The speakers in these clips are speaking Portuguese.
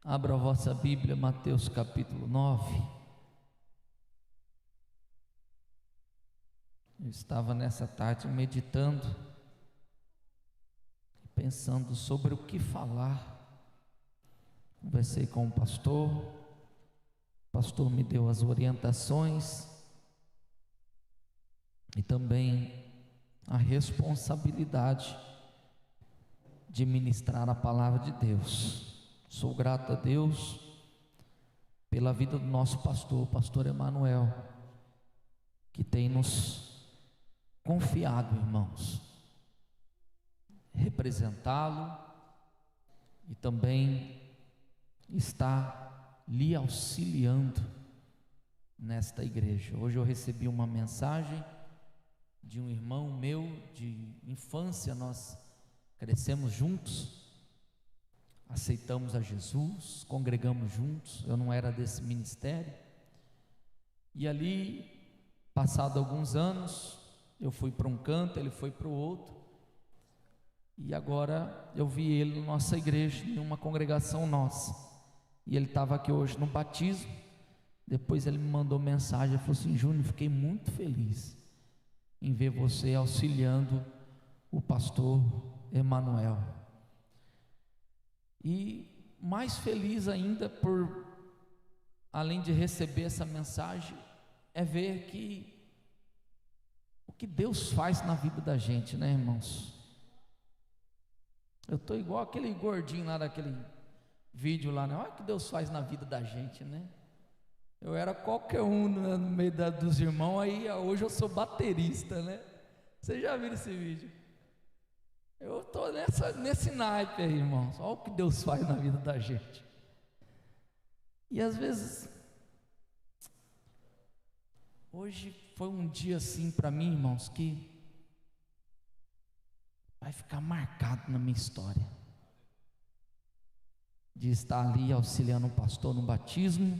Abra a vossa Bíblia, Mateus capítulo 9. Eu estava nessa tarde meditando, pensando sobre o que falar. Conversei com o pastor me deu as orientações e também a responsabilidade de ministrar a palavra de Deus. Sou grato a Deus pela vida do nosso pastor Emanuel, que tem nos confiado, irmãos, representá-lo e também está lhe auxiliando nesta igreja. Hoje eu recebi uma mensagem de um irmão meu de infância, nós crescemos juntos, aceitamos a Jesus, congregamos juntos. Eu não era desse ministério, e ali, passado alguns anos, eu fui para um canto, ele foi para o outro, e agora eu vi ele na nossa igreja, em uma congregação nossa, e ele estava aqui hoje no batismo. Depois ele me mandou mensagem, ele falou assim: Júnior, fiquei muito feliz em ver você auxiliando o pastor Emanuel, e mais feliz ainda por, além de receber essa mensagem, é ver que o que Deus faz na vida da gente, né, irmãos? Eu estou igual aquele gordinho lá daquele vídeo lá, né? Olha o que Deus faz na vida da gente, né? Eu era qualquer um no meio dos irmãos, aí hoje eu sou baterista, né? Vocês já viram esse vídeo? Eu estou nesse naipe aí, irmãos. Olha o que Deus faz na vida da gente. E às vezes, hoje foi um dia assim para mim, irmãos, que vai ficar marcado na minha história, de estar ali auxiliando o pastor no batismo.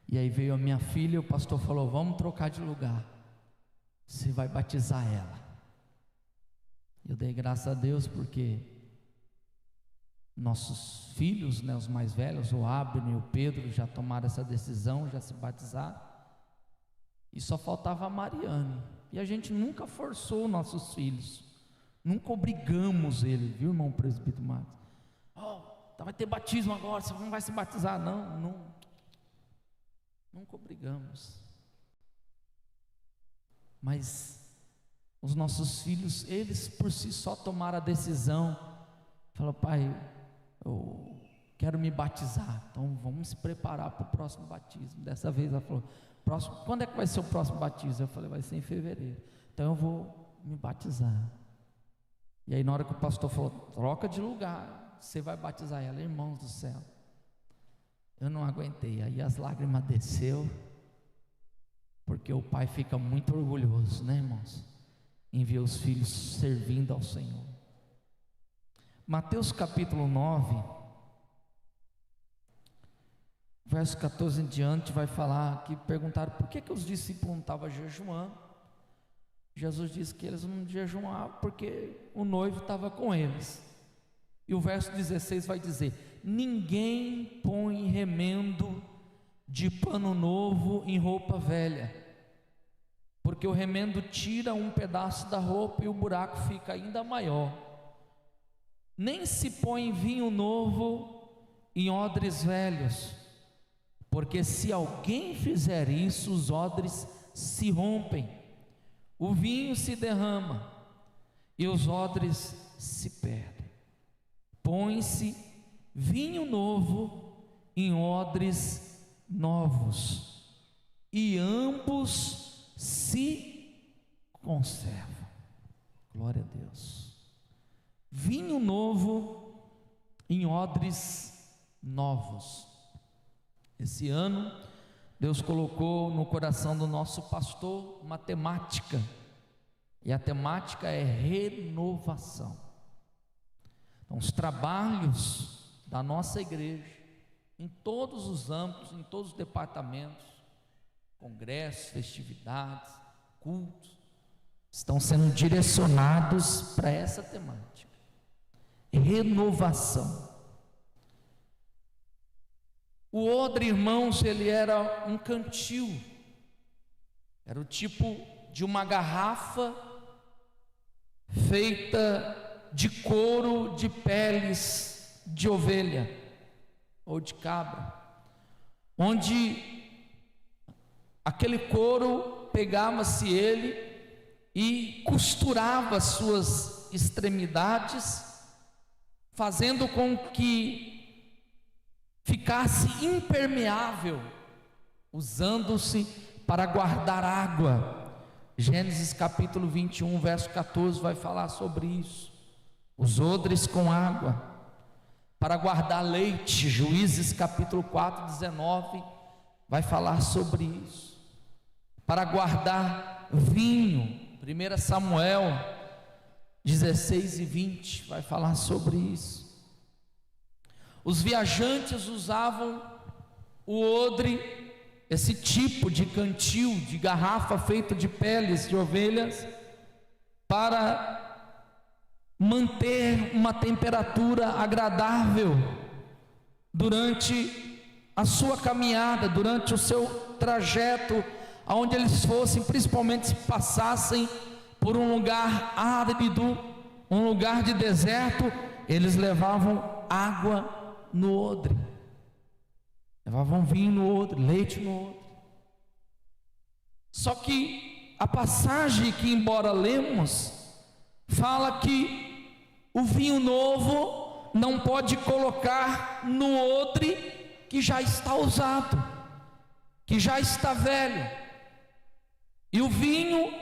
E aí veio a minha filha, o pastor falou: vamos trocar de lugar, você vai batizar ela. Eu dei graças a Deus, porque nossos filhos, né, os mais velhos, o Abner e o Pedro, já tomaram essa decisão, já se batizaram, e só faltava a Mariane. E a gente nunca forçou nossos filhos, nunca obrigamos ele, viu, irmão presbítero Marcos? Vai ter batismo agora, você não vai se batizar. Nunca obrigamos. Mas os nossos filhos, eles por si só tomaram a decisão. Falaram: pai, eu quero me batizar, então vamos se preparar para o próximo batismo. Dessa vez ela falou: quando é que vai ser o próximo batismo? Eu falei: vai ser em fevereiro, então eu vou me batizar. E aí na hora que o pastor falou: troca de lugar, você vai batizar ela. Irmãos do céu, eu não aguentei, aí as lágrimas desceu, porque o pai fica muito orgulhoso, né, irmãos, em ver os filhos servindo ao Senhor. Mateus capítulo 9, verso 14 em diante, vai falar que perguntaram por que os discípulos não estavam jejuando. Jesus disse que eles não jejuavam porque o noivo estava com eles. E o verso 16 vai dizer: ninguém põe remendo de pano novo em roupa velha, porque o remendo tira um pedaço da roupa e o buraco fica ainda maior. Nem se põe vinho novo em odres velhos, porque se alguém fizer isso, os odres se rompem, o vinho se derrama e os odres se perdem. Põe-se vinho novo em odres novos, e ambos se conservam. Glória a Deus. Vinho novo em odres novos. Esse ano Deus colocou no coração do nosso pastor uma temática, e a temática é renovação. Então, os trabalhos da nossa igreja, em todos os âmbitos, em todos os departamentos, congressos, festividades, cultos, estão sendo direcionados para essa temática: renovação. O odre, irmãos, ele era um cantil, era o tipo de uma garrafa feita de couro de peles de ovelha ou de cabra, onde aquele couro pegava-se ele e costurava as suas extremidades, fazendo com que ficasse impermeável, usando-se para guardar água. Gênesis capítulo 21, verso 14 vai falar sobre isso. Os odres com água, para guardar leite. Juízes capítulo 4, 19 vai falar sobre isso. Para guardar vinho. 1 Samuel 16 e 20 vai falar sobre isso. Os viajantes usavam o odre, esse tipo de cantil, de garrafa feito de peles de ovelhas, para manter uma temperatura agradável durante a sua caminhada, durante o seu trajeto, aonde eles fossem, principalmente se passassem por um lugar árido, um lugar de deserto, eles levavam água no odre, levavam vinho no odre, leite no odre. Só que a passagem que embora lemos, fala que o vinho novo não pode colocar no odre que já está usado, que já está velho. E o vinho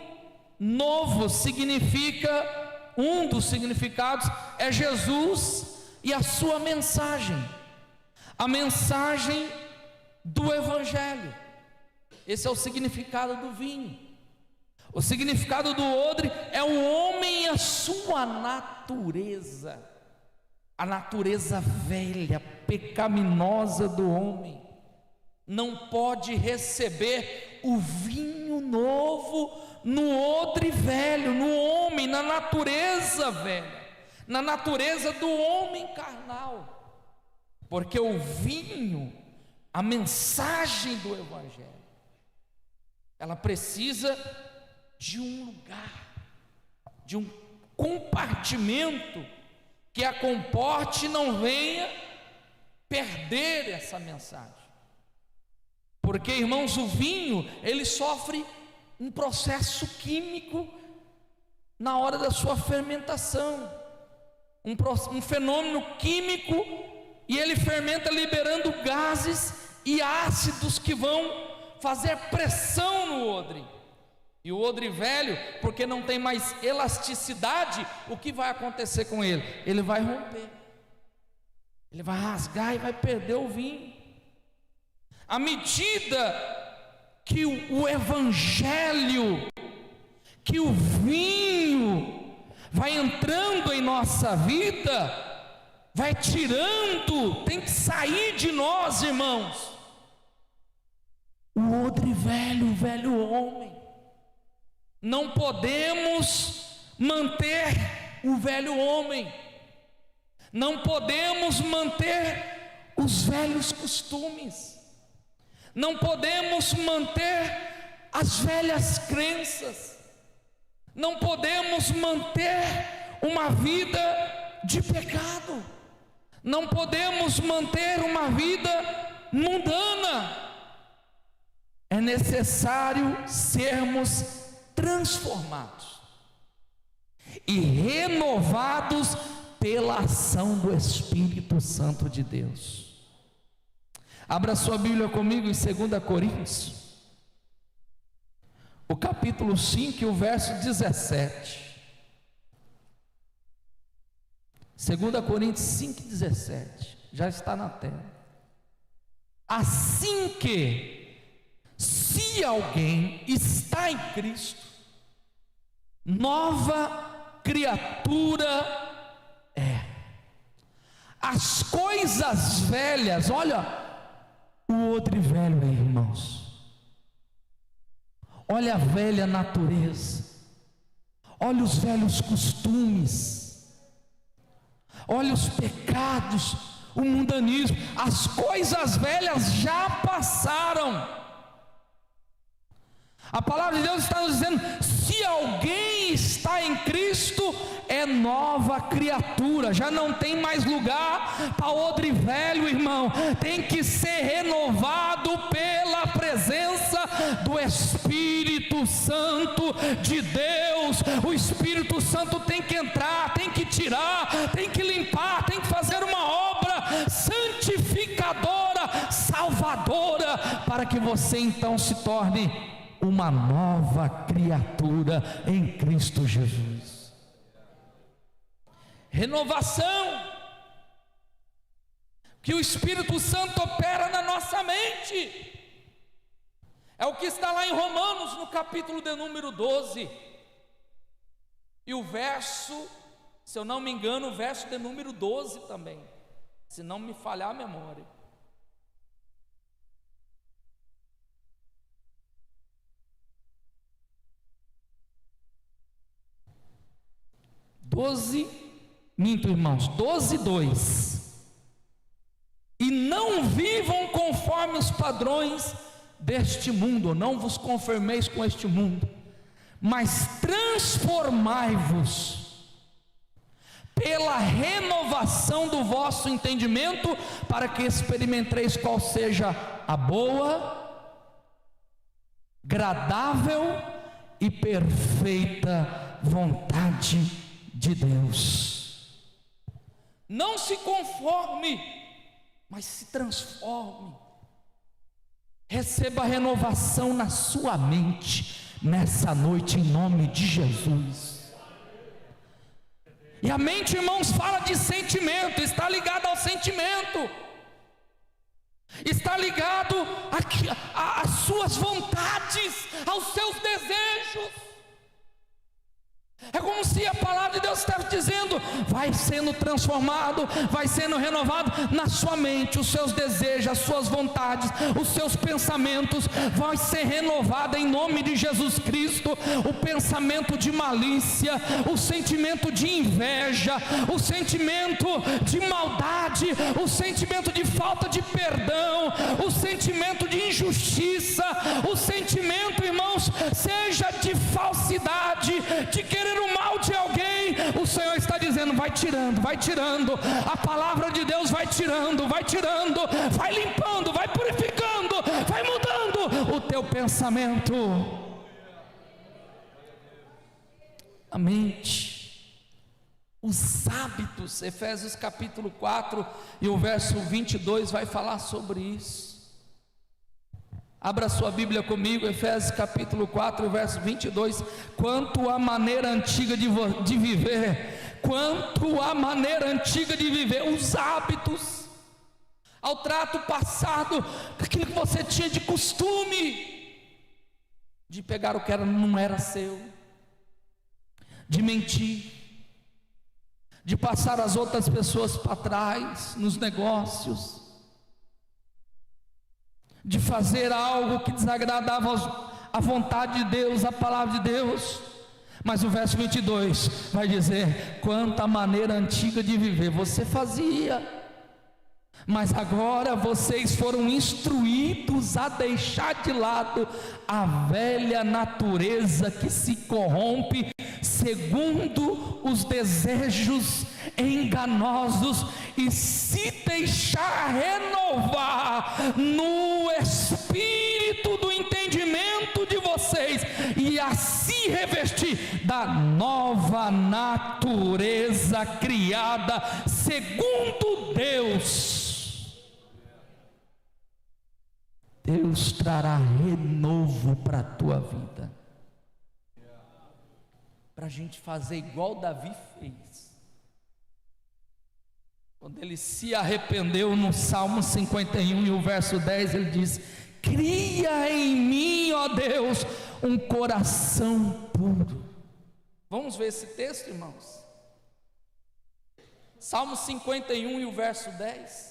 novo significa, um dos significados é Jesus e a sua mensagem, a mensagem do Evangelho. Esse é o significado do vinho. O significado do odre é o homem e a sua natureza, a natureza velha, pecaminosa do homem. Não pode receber o vinho novo no odre velho, no homem, na natureza velha, na natureza do homem carnal, porque o vinho, a mensagem do Evangelho, ela precisa de um lugar, de um compartimento que a comporte e não venha perder essa mensagem. Porque, irmãos, o vinho, ele sofre um processo químico na hora da sua fermentação, um fenômeno químico, e ele fermenta liberando gases e ácidos que vão fazer pressão no odre. E o odre velho, porque não tem mais elasticidade, o que vai acontecer com ele? Ele vai romper, ele vai rasgar e vai perder o vinho. À medida que o Evangelho, que o vinho vai entrando em nossa vida, vai tirando, tem que sair de nós, irmãos, o odre velho, o velho homem. Não podemos manter o velho homem, não podemos manter os velhos costumes, não podemos manter as velhas crenças, não podemos manter uma vida de pecado, não podemos manter uma vida mundana. É necessário sermos transformados e renovados pela ação do Espírito Santo de Deus. Abra sua Bíblia comigo em 2 Coríntios, o capítulo 5 e o verso 17. 2 Coríntios 5, 17, já está na tela. Assim que, se alguém está em Cristo, nova criatura é. As coisas velhas, olha o odre velho aí, irmãos, olha a velha natureza, olha os velhos costumes, olha os pecados, o mundanismo, as coisas velhas já passaram. A palavra de Deus está nos dizendo: se alguém está em Cristo, é nova criatura, já não tem mais lugar para odre velho, irmão, tem que ser renovado pela presença do Espírito Santo de Deus. O Espírito Santo tem que entrar, tem que tirar, tem que limpar, tem que fazer uma obra santificadora, salvadora, para que você então se torne uma nova criatura em Cristo Jesus. Renovação, que o Espírito Santo opera na nossa mente, é o que está lá em Romanos, no capítulo de número 12, e o verso, se eu não me engano, o verso de número 12 também, se não me falhar a memória. 12:2. E não vivam conforme os padrões deste mundo, não vos conformeis com este mundo, mas transformai-vos pela renovação do vosso entendimento, para que experimenteis qual seja a boa, agradável e perfeita vontade de Deus. Não se conforme, mas se transforme. Receba a renovação na sua mente nessa noite, em nome de Jesus. E a mente, irmãos, fala de sentimento, está ligado ao sentimento, está ligado às suas vontades, aos seus desejos. É como se a palavra de Deus estivesse dizendo: vai sendo transformado, vai sendo renovado na sua mente, os seus desejos, as suas vontades, os seus pensamentos, vai ser renovado em nome de Jesus Cristo. O pensamento de malícia, o sentimento de inveja, o sentimento de maldade, o sentimento de falta de perdão, o sentimento de injustiça, o sentimento, irmãos, seja de falsidade, de querer o mal de alguém, o Senhor está dizendo: vai tirando, vai tirando. A palavra de Deus vai tirando, vai tirando, vai limpando, vai purificando, vai mudando o teu pensamento. A mente, os hábitos. Efésios capítulo 4 e o verso 22 vai falar sobre isso. Abra sua Bíblia comigo, Efésios capítulo 4, verso 22. Quanto à maneira antiga de viver, quanto à maneira antiga de viver, os hábitos, ao trato passado, aquilo que você tinha de costume, de pegar o que não era seu, de mentir, de passar as outras pessoas para trás nos negócios, de fazer algo que desagradava a vontade de Deus, a palavra de Deus. Mas o verso 22 vai dizer: quanto à maneira antiga de viver, você fazia, mas agora vocês foram instruídos a deixar de lado a velha natureza que se corrompe segundo os desejos enganosos, e se deixar renovar no espírito do entendimento de vocês, e assim revestir da nova natureza criada segundo Deus. Deus trará renovo para a tua vida, para a gente fazer igual Davi fez, quando ele se arrependeu. No Salmo 51 e o verso 10 ele diz: cria em mim, ó Deus, um coração puro. Vamos ver esse texto, irmãos? Salmo 51 e o verso 10.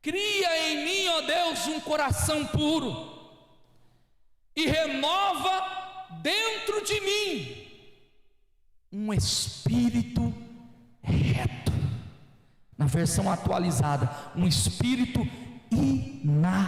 Cria em mim, ó Deus, um coração puro, e renova dentro de mim um espírito reto. Na versão atualizada, um espírito inabalável.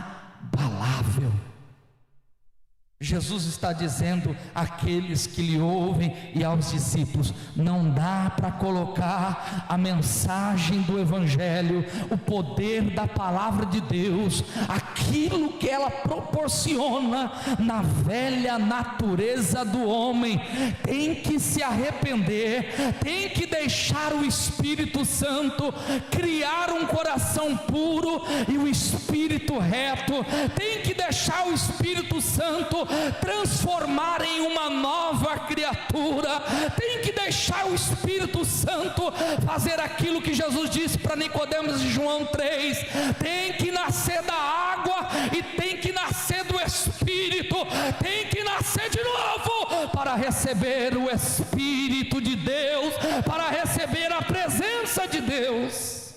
Jesus está dizendo àqueles que lhe ouvem e aos discípulos: não dá para colocar a mensagem do Evangelho, o poder da palavra de Deus, aquilo que ela proporciona na velha natureza do homem. Tem que se arrepender, tem que deixar o Espírito Santo criar um coração puro e o espírito reto, tem que deixar o Espírito Santo transformar em uma nova criatura, tem que deixar o Espírito Santo fazer aquilo que Jesus disse para Nicodemos em João 3: tem que nascer da água e tem que nascer do Espírito, tem que nascer de novo para receber o Espírito de Deus, para receber a presença de Deus.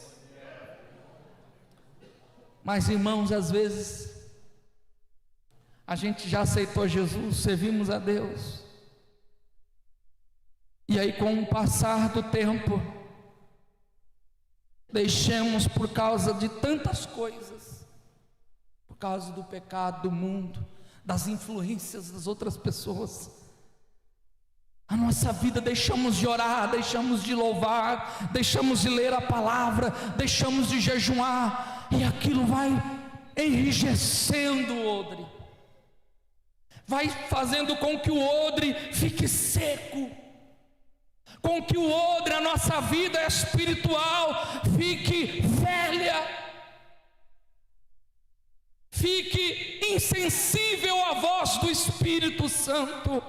Mas, irmãos, às vezes a gente já aceitou Jesus, servimos a Deus, e aí com o passar do tempo, deixamos por causa de tantas coisas, por causa do pecado do mundo, das influências das outras pessoas, a nossa vida, deixamos de orar, deixamos de louvar, deixamos de ler a palavra, deixamos de jejuar, e aquilo vai enrijecendo o odre, vai fazendo com que o odre fique seco, com que o odre, a nossa vida espiritual, fique velha, fique insensível à voz do Espírito Santo.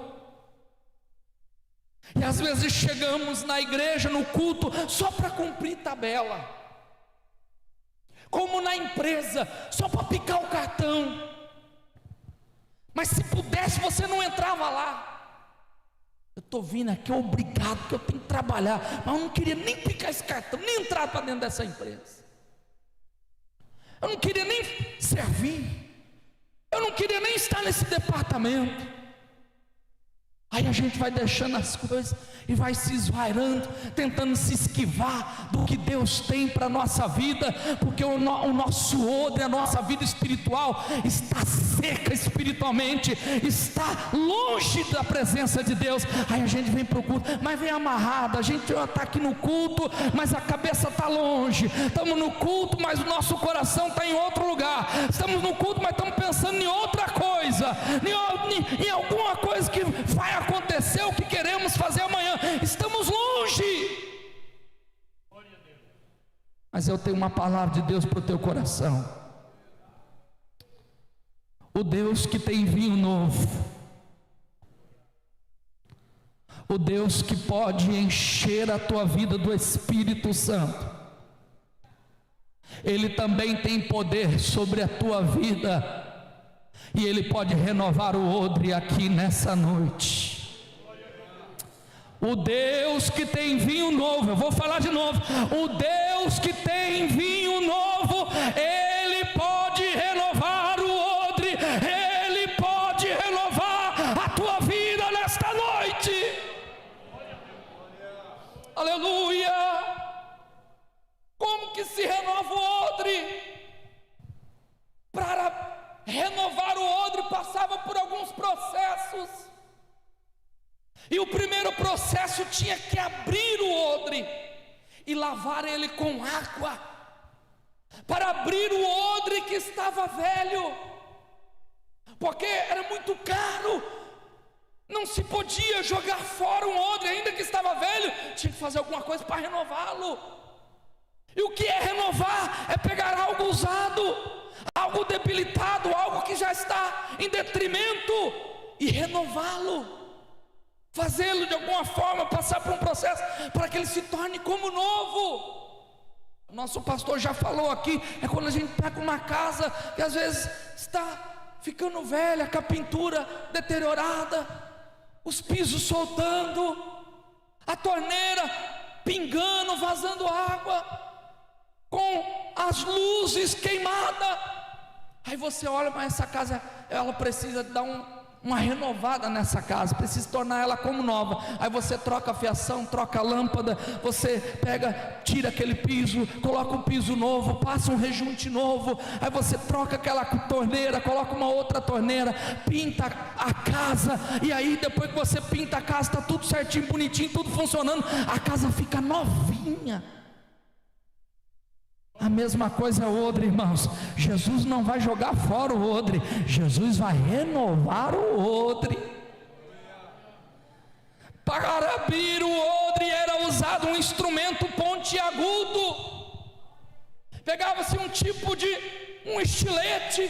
E às vezes chegamos na igreja, no culto, só para cumprir tabela, como na empresa, só para picar o cartão. Mas se pudesse, você não entrava lá. Eu estou vindo aqui obrigado, porque eu tenho que trabalhar, mas eu não queria nem picar esse cartão, nem entrar para dentro dessa empresa. Eu não queria nem servir, eu não queria nem estar nesse departamento. Aí a gente vai deixando as coisas e vai se esvairando, tentando se esquivar do que Deus tem para a nossa vida, porque o nosso odre, a nossa vida espiritual está seca espiritualmente, está longe da presença de Deus. Aí a gente vem para o culto, mas vem amarrado, a gente está aqui no culto, mas a cabeça está longe, estamos no culto, mas o nosso coração está em outro lugar, estamos no culto, mas estamos pensando em outra coisa, em alguma coisa que vai acontecer, o que queremos fazer amanhã, estamos longe. Mas eu tenho uma palavra de Deus para o teu coração. O Deus que tem vinho novo, o Deus que pode encher a tua vida do Espírito Santo, Ele também tem poder sobre a tua vida, e Ele pode renovar o odre aqui nessa noite. O Deus que tem vinho novo, eu vou falar de novo, o Deus que tem vinho novo, Ele pode renovar o odre, Ele pode renovar a tua vida nesta noite. Aleluia! Como que se renova o odre? Para renovar o odre passava por alguns processos. E o primeiro processo tinha que abrir o odre e lavar ele com água, para abrir o odre que estava velho, porque era muito caro, não se podia jogar fora um odre, ainda que estava velho, tinha que fazer alguma coisa para renová-lo. E o que é renovar? É pegar algo usado, algo debilitado, algo que já está em detrimento, e renová-lo, fazê-lo de alguma forma, passar por um processo para que ele se torne como novo. O nosso pastor já falou aqui, é quando a gente pega uma casa que às vezes está ficando velha, com a pintura deteriorada, os pisos soltando, a torneira pingando, vazando água, com as luzes queimadas. Aí você olha, mas essa casa, ela precisa dar uma renovada nessa casa, precisa tornar ela como nova. Aí você troca a fiação, troca a lâmpada, você pega, tira aquele piso, coloca um piso novo, passa um rejunte novo, aí você troca aquela torneira, coloca uma outra torneira, pinta a casa, e aí depois que você pinta a casa, está tudo certinho, bonitinho, tudo funcionando, a casa fica novinha. A mesma coisa é o odre, irmãos. Jesus não vai jogar fora o odre, Jesus vai renovar o odre. Para abrir o odre era usado um instrumento pontiagudo. Pegava-se um tipo de um estilete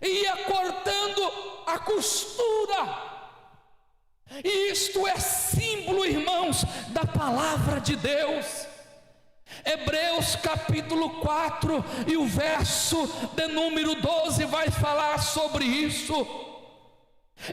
e ia cortando a costura. E isto é símbolo, irmãos, da palavra de Deus. Hebreus capítulo 4 e o verso de número 12 vai falar sobre isso.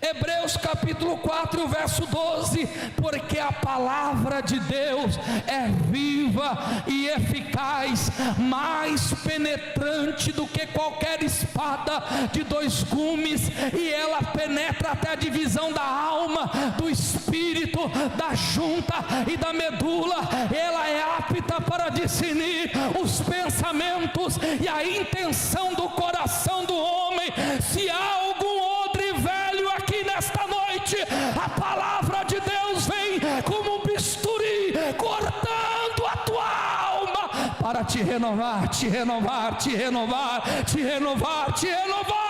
Hebreus capítulo 4 e o verso 12: porque a palavra de Deus é viva e eficaz, mais penetrante do que qualquer espada de dois gumes, e ela penetra até a divisão da alma, do espírito, da junta e da medula. Ela é apta para discernir os pensamentos e a intenção do coração do homem. Se há algum odre velho aqui nesta noite, a palavra de Deus vem como um bisturi, cortando a tua alma, para te renovar, te renovar, te renovar, te renovar, te renovar.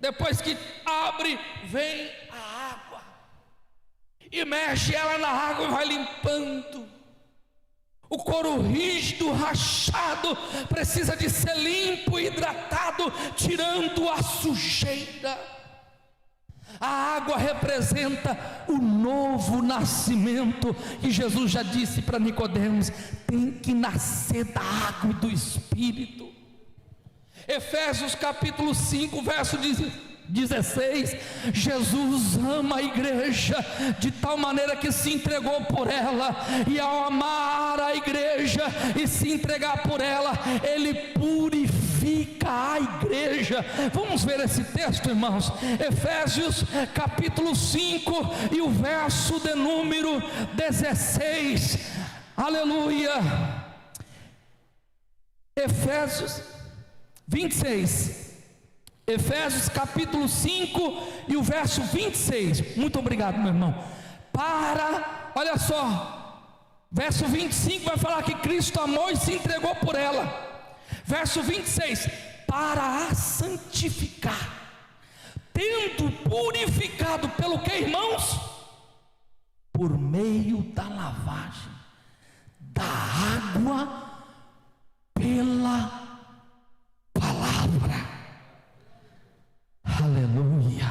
Depois que abre, vem a água, e mexe ela na água e vai limpando. O couro rígido, rachado, precisa de ser limpo e hidratado, tirando a sujeira. A água representa o novo nascimento, e Jesus já disse para Nicodemos: tem que nascer da água e do Espírito. Efésios capítulo 5, verso 16: Jesus ama a igreja de tal maneira que se entregou por ela, e ao amar a igreja e se entregar por ela, Ele purifica a igreja. Vamos ver esse texto, irmãos. Efésios capítulo 5 e o verso de número 16, aleluia. Efésios 26, Efésios capítulo 5 e o verso 26. Muito obrigado, meu irmão. Olha só, verso 25 vai falar que Cristo amou e se entregou por ela. Verso 26: para a santificar, tendo purificado pelo que, irmãos? Por meio da lavagem da água pela palavra. Aleluia.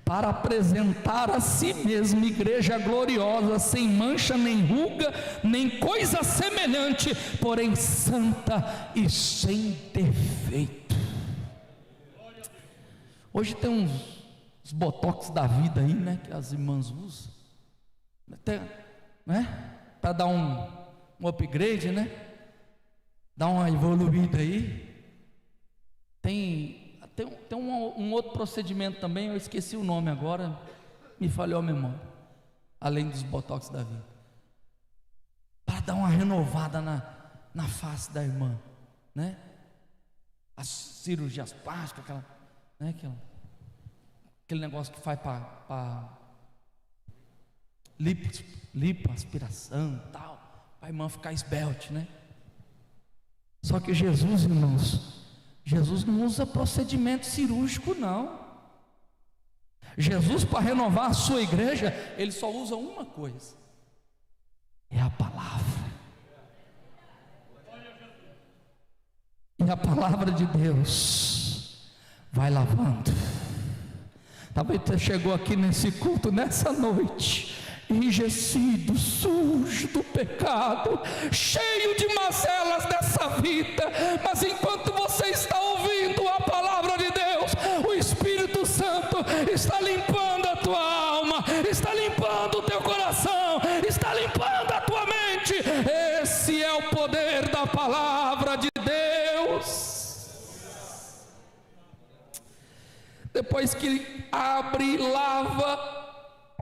Para apresentar a si mesmo igreja gloriosa, sem mancha, nem ruga, nem coisa semelhante, porém santa e sem defeito. Hoje tem uns botox da vida aí, né, que as irmãs usam, até, né, para dar um upgrade, né, dar uma evoluída aí. Tem um outro procedimento também, eu esqueci o nome agora, me falhou a memória, além dos botox da vida, para dar uma renovada na face da irmã, né? As cirurgias plásticas, aquele negócio que faz para lipoaspiração e tal, para a irmã ficar esbelte, né? Só que Jesus, irmãos, Jesus não usa procedimento cirúrgico, não. Jesus, para renovar a sua igreja, Ele só usa uma coisa: é a palavra. E a palavra de Deus vai lavando. Talvez você chegou aqui nesse culto, nessa noite, enrijecido, sujo do pecado, cheio de mazelas dessa vida, mas enquanto você está ouvindo a palavra de Deus, o Espírito Santo está limpando a tua alma, está limpando o teu coração, está limpando a tua mente. Esse é o poder da palavra de Deus. Depois que abre, lava,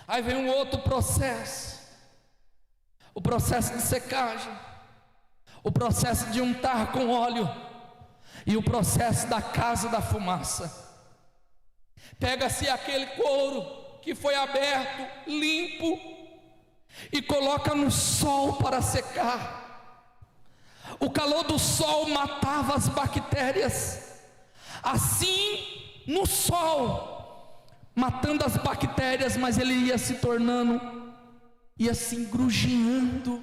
aí vem um outro processo, o processo de secagem, o processo de untar com óleo e o processo da casa da fumaça. Pega-se aquele couro que foi aberto, limpo, e coloca no sol para secar. O calor do sol matava as bactérias. Assim, no sol, matando as bactérias, mas ele ia se tornando, ia se engruginhando,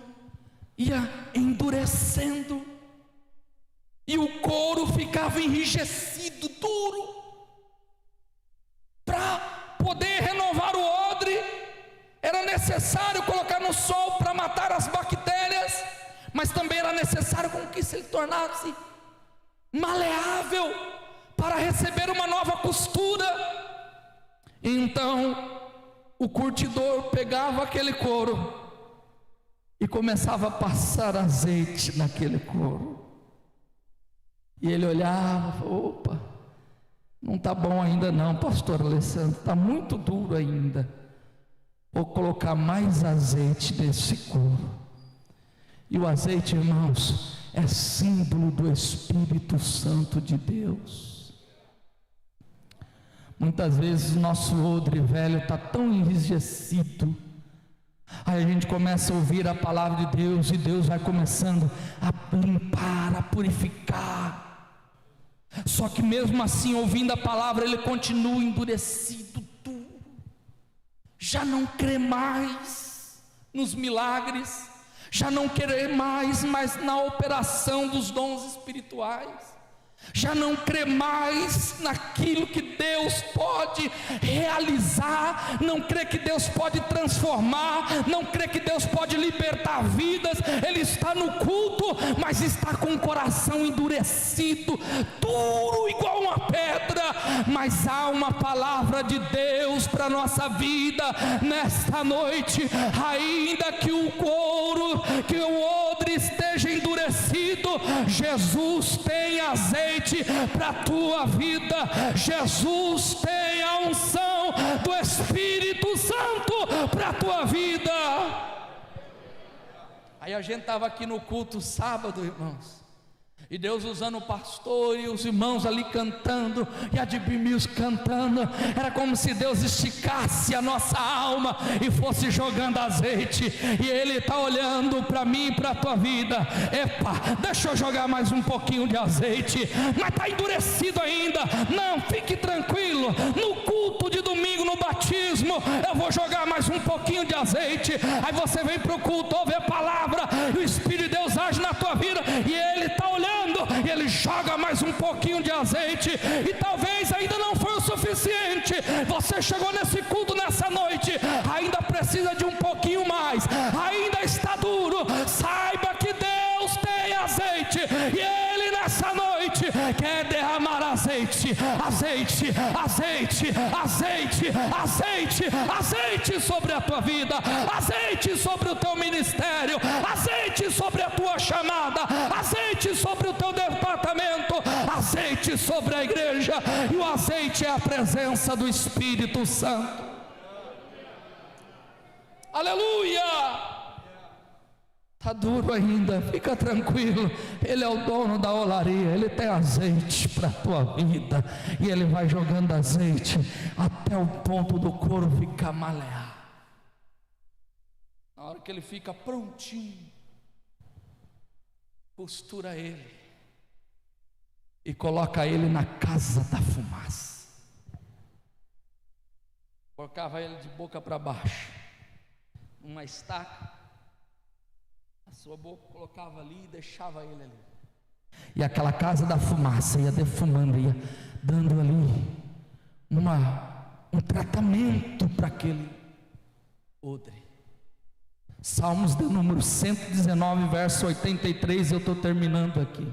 ia endurecendo, e o couro ficava enrijecido, duro. Para poder renovar o odre, era necessário colocar no sol para matar as bactérias, mas também era necessário com que se ele tornasse maleável para receber uma nova costura. Então o curtidor pegava aquele couro e começava a passar azeite naquele couro, e ele olhava, opa, não está bom ainda não, pastor Alessandro, está muito duro ainda, vou colocar mais azeite nesse couro. E o azeite, irmãos, é símbolo do Espírito Santo de Deus. Muitas vezes o nosso odre velho está tão enrijecido, aí a gente começa a ouvir a palavra de Deus, e Deus vai começando a limpar, a purificar. Só que mesmo assim, ouvindo a palavra, ele continua endurecido, duro, já não crê mais nos milagres, já não crê mais na operação dos dons espirituais, já não crê mais naquilo que Deus pode realizar, não crê que Deus pode transformar, não crê que Deus pode libertar vidas. Ele está no culto, mas está com o coração endurecido, duro igual uma pedra. Mas há uma palavra de Deus para a nossa vida nesta noite. Ainda que o couro, que o odre esteja endurecido, Jesus tem azeite para a tua vida. Jesus tem a unção do Espírito Santo para a tua vida. Aí a gente estava aqui no culto sábado, irmãos, e Deus usando o pastor e os irmãos ali cantando, e a Dibimils cantando. Era como se Deus esticasse a nossa alma e fosse jogando azeite. E Ele está olhando para mim e para a tua vida. Epa, deixa eu jogar mais um pouquinho de azeite. Mas está endurecido ainda. Não, fique tranquilo. No culto de domingo, no batismo, eu vou jogar mais um pouquinho de azeite. Aí você vem para o culto, ouve a palavra, e o Espírito de Deus age na tua vida, e Ele está olhando, e Ele joga mais um pouquinho de azeite. E talvez ainda não foi o suficiente. Você chegou nesse culto nessa noite, ainda precisa de um pouquinho mais, ainda está duro. Saiba que Deus tem azeite, e Ele nessa noite quer derramar azeite, azeite, azeite, azeite, azeite, azeite sobre a tua vida, azeite sobre o teu ministério, azeite sobre a tua chamada, azeite sobre o teu departamento, azeite sobre a igreja. E o azeite é a presença do Espírito Santo. Aleluia! Está duro ainda, fica tranquilo. Ele é o dono da olaria, Ele tem azeite para a tua vida, e Ele vai jogando azeite até o ponto do couro ficar maleável. Na hora que ele fica prontinho, costura ele e coloca ele na casa da fumaça. Colocava ele de boca para baixo, numa estaca, a sua boca colocava ali e deixava ele ali. E aquela casa da fumaça ia defumando, ia dando ali um tratamento para aquele odre. Salmos de número 119, verso 83, eu estou terminando aqui.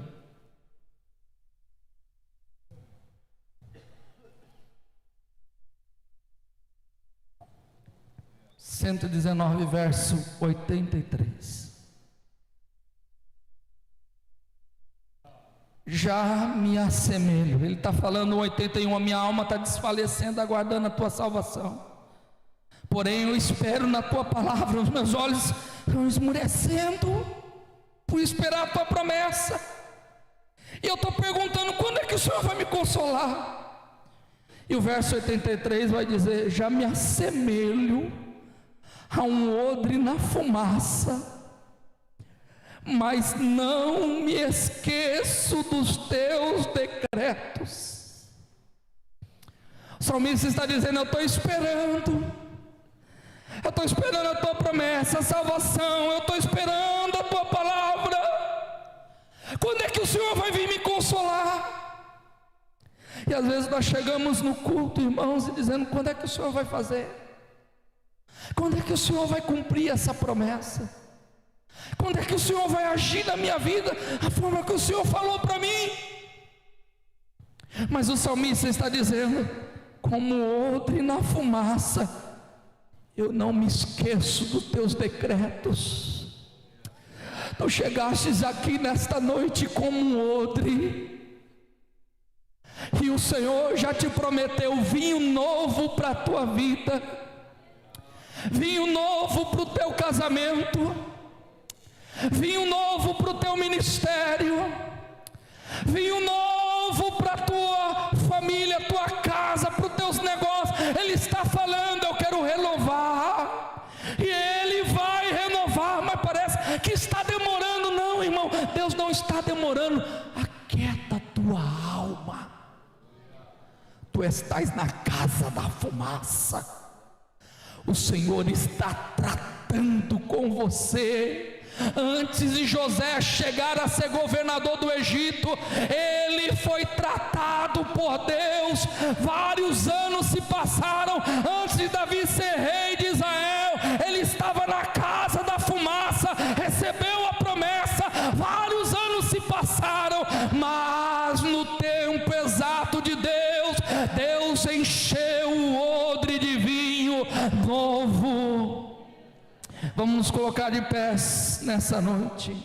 Verso 83. já me assemelho. Ele está falando no 81, a minha alma está desfalecendo, aguardando a tua salvação. Porém eu espero na tua palavra, os meus olhos estão esmurecendo por esperar a tua promessa. E eu estou perguntando, quando é que o Senhor vai me consolar? E o verso 83 vai dizer: já me assemelho a um odre na fumaça, mas não me esqueço dos teus decretos. O salmista está dizendo: eu estou esperando a tua promessa, a salvação, eu estou esperando a tua palavra. Quando é que o Senhor vai vir me consolar? E às vezes nós chegamos no culto, irmãos, e dizendo: quando é que o Senhor vai fazer? Quando é que o Senhor vai cumprir essa promessa? Quando é que o Senhor vai agir na minha vida, a forma que o Senhor falou para mim? Mas o salmista está dizendo: como odre na fumaça, eu não me esqueço dos teus decretos. Tu chegastes aqui nesta noite como um odre, e o Senhor já te prometeu vinho novo para a tua vida, vinho novo para o teu casamento, vinho novo para o teu ministério, vinho novo para a tua família, tua casa, para os teus negócios. Ele está falando: eu quero renovar, e Ele vai renovar. Mas parece que está demorando. Não, irmão, Deus não está demorando. Aquieta a tua alma. Tu estás na casa da fumaça. O Senhor está tratando com você. Antes de José chegar a ser governador do Egito, ele foi tratado por Deus. Vários anos se passaram antes de Davi ser rei de Israel. Ele estava na casa da fumaça, recebeu a promessa. Vários anos se passaram, mas no tempo exato de Deus, Deus encheu o odre de vinho novo. Vamos nos colocar de pés nessa noite.